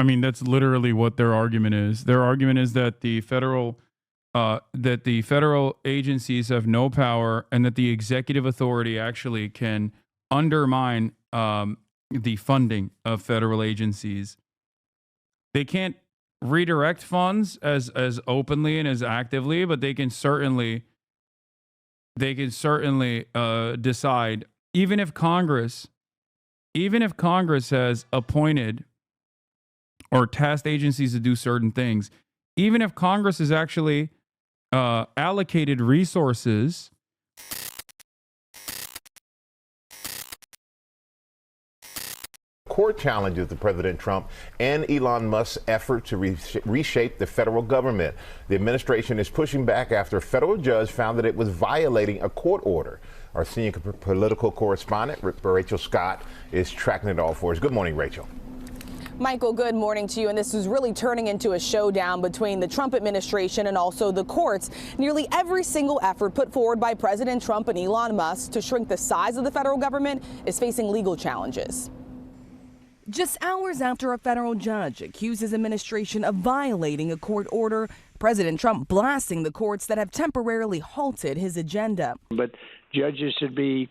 I mean, that's literally what their argument is. Their argument is that the federal agencies have no power, and that the executive authority actually can undermine the funding of federal agencies. They can't redirect funds as openly and as actively, but they can certainly decide, even if Congress has appointed or tasked agencies to do certain things, even if Congress has actually allocated resources court challenges to President Trump and Elon Musk's effort to reshape the federal government. The administration is pushing back after a federal judge found that it was violating a court order. Our senior political correspondent, Rachel Scott, is tracking it all for us. Good morning, Rachel. Michael, good morning to you. And this is really turning into a showdown between the Trump administration and also the courts. Nearly every single effort put forward by President Trump and Elon Musk to shrink the size of the federal government is facing legal challenges. Just hours after a federal judge accused his administration of violating a court order, President Trump blasting the courts that have temporarily halted his agenda. But judges should be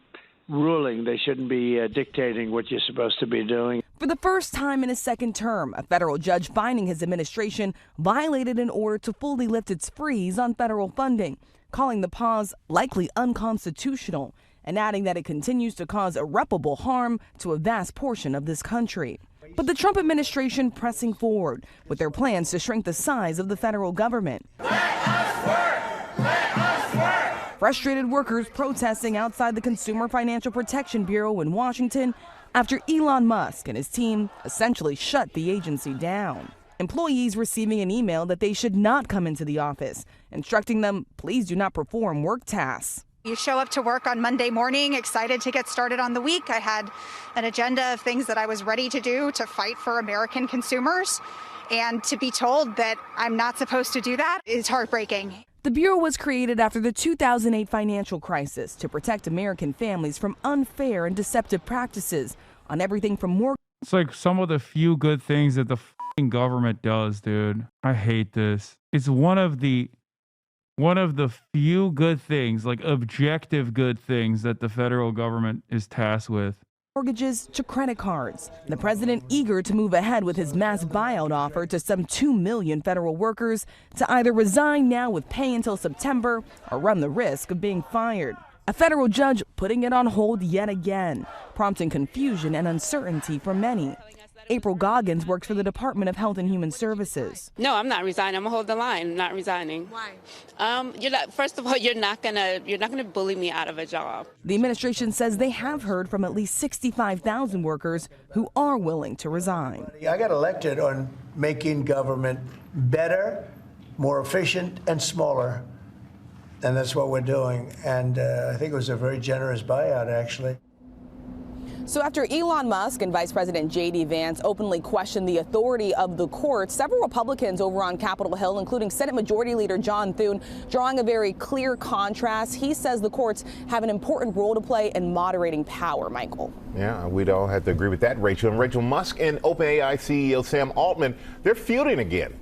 ruling. They shouldn't be dictating what you're supposed to be doing. For the first time in his second term, a federal judge finding his administration violated an order to fully lift its freeze on federal funding, calling the pause likely unconstitutional, and adding that it continues to cause irreparable harm to a vast portion of this country. But the Trump administration pressing forward with their plans to shrink the size of the federal government. Let us work! Let us work! Frustrated workers protesting outside the Consumer Financial Protection Bureau in Washington after Elon Musk and his team essentially shut the agency down. Employees receiving an email that they should not come into the office, instructing them, please do not perform work tasks. You show up to work on Monday morning, excited to get started on the week. I had an agenda of things that I was ready to do to fight for American consumers. And to be told that I'm not supposed to do that is heartbreaking. The Bureau was created after the 2008 financial crisis to protect American families from unfair and deceptive practices on everything from mortgage. It's like some of the few good things that the f***ing government does, dude. I hate this. It's one of the few good things, like objective good things, that the federal government is tasked with. Mortgages to credit cards. The president eager to move ahead with his mass buyout offer to some 2 million federal workers to either resign now with pay until September or run the risk of being fired. A federal judge putting it on hold yet again, prompting confusion and uncertainty for many. April Goggins works for the Department of Health and Human Services. No, I'm not resigning. I'm gonna hold the line. I'm not resigning. Why? First of all, you're not gonna bully me out of a job. The administration says they have heard from at least 65,000 workers who are willing to resign. I got elected on making government better, more efficient, and smaller. And that's what we're doing. And I think it was a very generous buyout, actually. So after Elon Musk and Vice President J.D. Vance openly questioned the authority of the courts, several Republicans over on Capitol Hill, including Senate Majority Leader John Thune, drawing a very clear contrast. He says the courts have an important role to play in moderating power, Michael. Yeah, we'd all have to agree with that, Rachel. And Rachel, Musk and OpenAI CEO Sam Altman, they're feuding again.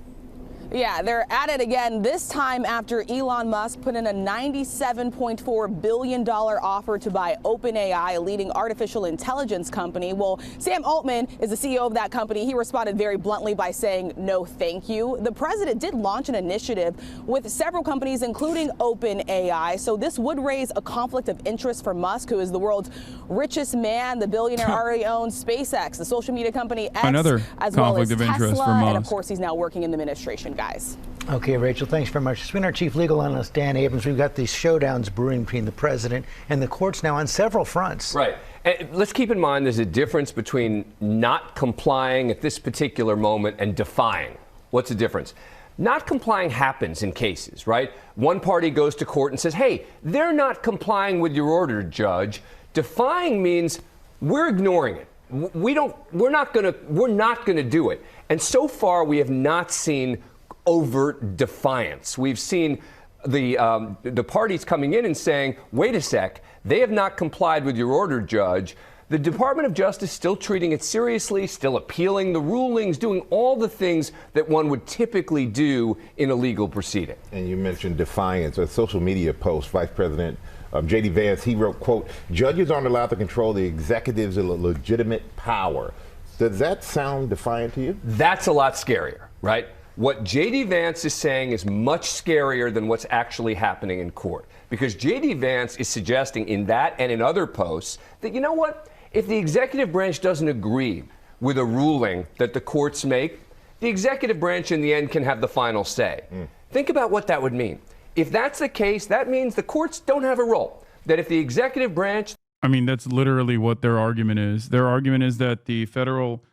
Yeah, they're at it again, this time after Elon Musk put in a $97.4 billion offer to buy OpenAI, a leading artificial intelligence company. Well, Sam Altman is the CEO of that company. He responded very bluntly by saying no thank you. The president did launch an initiative with several companies, including OpenAI. So this would raise a conflict of interest for Musk, who is the world's richest man. The billionaire already owns SpaceX, the social media company X, Another as well as conflict of interest Tesla, for Musk. and of course he's now working in the administration, guys. Okay, Rachel, thanks very much. Between our chief legal analyst, Dan Abrams, we've got these showdowns brewing between the president and the courts now on several fronts. Right. And let's keep in mind there's a difference between not complying at this particular moment and defying. What's the difference? Not complying happens in cases, right? One party goes to court and says, hey, they're not complying with your order, judge. Defying means we're ignoring it. We're not going to do it. And so far we have not seen overt defiance. We've seen the parties coming in and saying, wait a sec, they have not complied with your order, judge. The Department of Justice still treating it seriously, still appealing the rulings, doing all the things that one would typically do in a legal proceeding. And you mentioned defiance, a social media post. Vice President J.D. Vance, he wrote, quote, "Judges aren't allowed to control the executive's legitimate power." Does that sound defiant to you? That's a lot scarier, right? What J.D. Vance is saying is much scarier than what's actually happening in court. Because J.D. Vance is suggesting in that and in other posts that, you know what? If the executive branch doesn't agree with a ruling that the courts make, the executive branch in the end can have the final say. Think about what that would mean. If that's the case, that means the courts don't have a role. That if the executive branch... I mean, that's literally what their argument is. Their argument is that the federal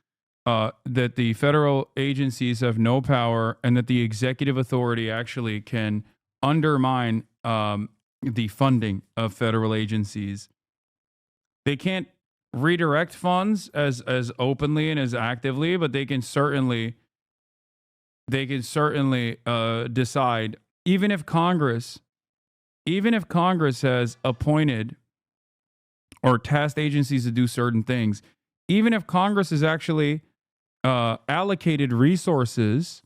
agencies have no power and that the executive authority actually can undermine the funding of federal agencies. They can't redirect funds as openly and as actively, but they can certainly decide, even if Congress has appointed or tasked agencies to do certain things, even if Congress has actually allocated resources,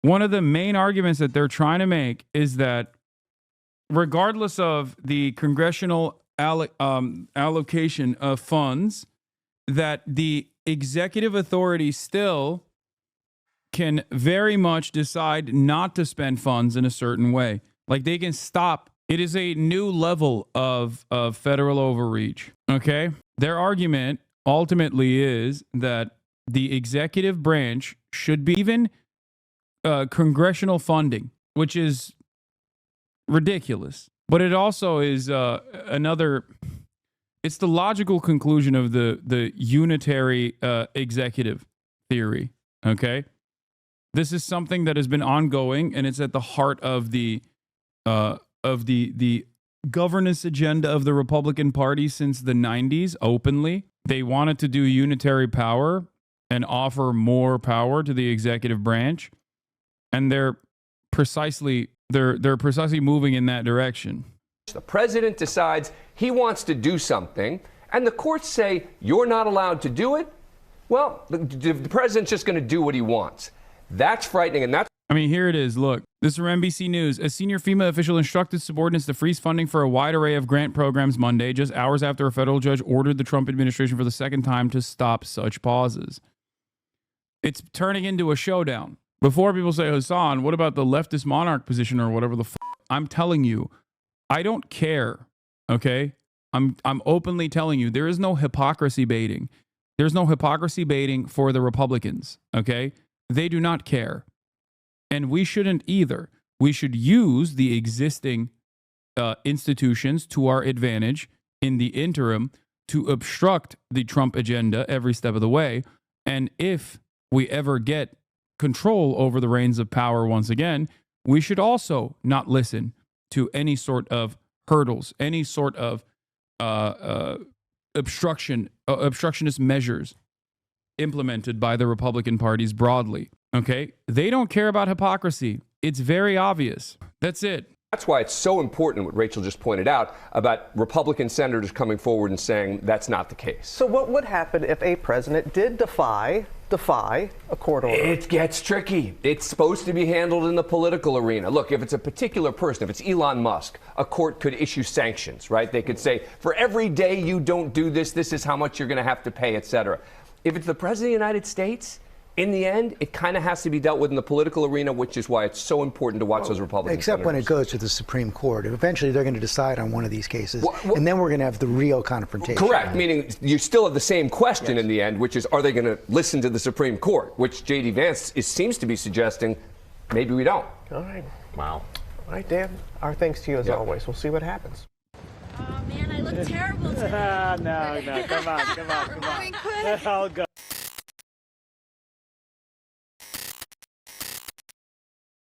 one of the main arguments that they're trying to make is that regardless of the congressional allocation of funds, that the executive authority still can very much decide not to spend funds in a certain way. Like they can stop. It is a new level of federal overreach. Okay? Their argument ultimately is that the executive branch should be even congressional funding, which is ridiculous. But it also is it's the logical conclusion of the unitary executive theory, okay? This is something that has been ongoing, and it's at the heart of the governance agenda of the Republican Party since the 90s, openly. They wanted to do unitary power and offer more power to the executive branch, and they're precisely moving in that direction. The president decides he wants to do something, and the courts say you're not allowed to do it. Well, the president's just going to do what he wants. That's frightening, and that's... I mean, here it is. Look, this is from NBC News. A senior FEMA official instructed subordinates to freeze funding for a wide array of grant programs Monday, just hours after a federal judge ordered the Trump administration for the second time to stop such pauses. It's turning into a showdown. Before people say, Hasan, what about the leftist monarch position or whatever the I'm telling you, I don't care, okay? I'm openly telling you, there is no hypocrisy baiting. There's no hypocrisy baiting for the Republicans, okay? They do not care. And we shouldn't either. We should use the existing institutions to our advantage in the interim to obstruct the Trump agenda every step of the way. And if we ever get control over the reins of power once again, we should also not listen to any sort of hurdles, any sort of obstructionist measures implemented by the Republican parties broadly. Okay? They don't care about hypocrisy. It's very obvious. That's it. That's why it's so important what Rachel just pointed out about Republican senators coming forward and saying that's not the case. So what would happen if a president did defy a court order? It gets tricky. It's supposed to be handled in the political arena. Look, if it's a particular person, if it's Elon Musk, a court could issue sanctions, right? They could say, for every day you don't do this, this is how much you're going to have to pay, etc. If it's the president of the United States, in the end, it kind of has to be dealt with in the political arena, which is why it's so important to watch those Republican Except senators. when it goes to the Supreme Court. Eventually, they're going to decide on one of these cases, and then we're going to have the real confrontation. Correct, meaning you still have the same question in the end, which is, are they going to listen to the Supreme Court? Which J.D. Vance seems to be suggesting maybe we don't. All right. Wow. All right, Dan, our thanks to you as always. We'll see what happens. Oh, man, I look terrible today. No, come on. Let's all go.